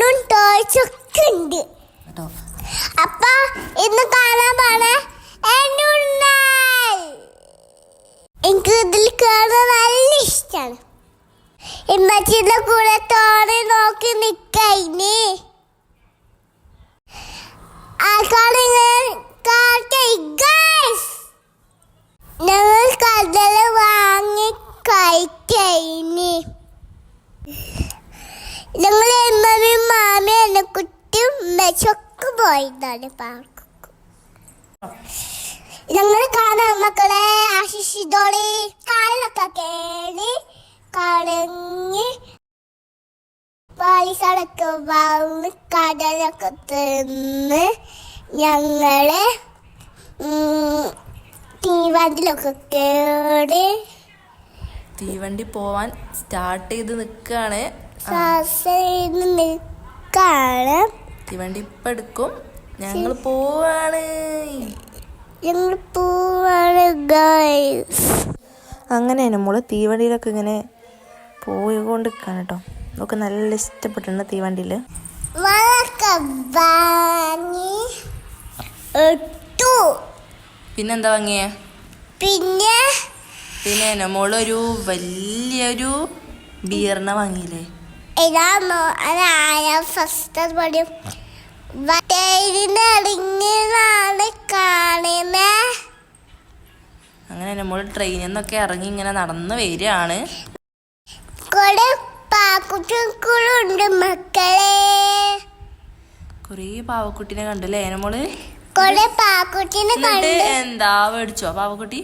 Balloon toys ഒക്കെ ഉണ്ട് കേട്ടോ. അപ്പൊ ഇന്ന് കാണാൻ പോണേ എനിക്ക് ഇതിൽ കാണാൻ നല്ല ഇഷ്ടമാണ്. ഇമ്മച്ചിന്റെ കൂടെ തോണി നോക്കി നിക്കയിന് ഞങ്ങൾ കടല വാങ്ങി കഴിക്കയിന്. ഞങ്ങൾ എമ്മയും മാമയും എന്നെ കുട്ടിയും മെച്ചൊക്കെ പോയതാണ് പാർക്ക്. ഞങ്ങൾ കാണാൻ മക്കളെ ആശിഷിതോളി കാലിലൊക്കെ കേളി കളഞ്ഞ് പാലിസടൊക്കെ വാങ്ങി കടലൊക്കെ തിന്ന് ഞങ്ങള് തീവണ്ടിയിലൊക്കെ കേറി തീവണ്ടി പോവാൻ സ്റ്റാർട്ട് ചെയ്ത് നിൽക്കാണ്. തീവണ്ടി ഇപ്പം എടുക്കും. ഞങ്ങൾ പോവാണ്. അങ്ങനെ നമ്മൾ തീവണ്ടിയിലൊക്കെ ഇങ്ങനെ പോയിക്കൊണ്ടിരിക്കുകയാണ് കേട്ടോ. നമുക്ക് നല്ല ഇഷ്ടപ്പെട്ടിട്ടുണ്ട് തീവണ്ടിയിൽ. പിന്നെന്താ വാങ്ങിയേ? പിന്നെ നമ്മളൊരു വലിയൊരു ബിയറിനെ വാങ്ങിയില്ലേ? അങ്ങനെ നമ്മൾ ട്രെയിനിൽ നിന്നൊക്കെ ഇറങ്ങി ഇങ്ങനെ നടന്ന് വരികയാണ്. കൊറേ പാവക്കുട്ടിനെ കണ്ടല്ലേ നമ്മള്. എന്താ മേടിച്ചോ പാവക്കുട്ടി?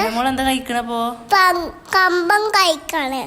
നമ്മളെന്താ കഴിക്കണപ്പോ? കമ്പം കഴിക്കണേ.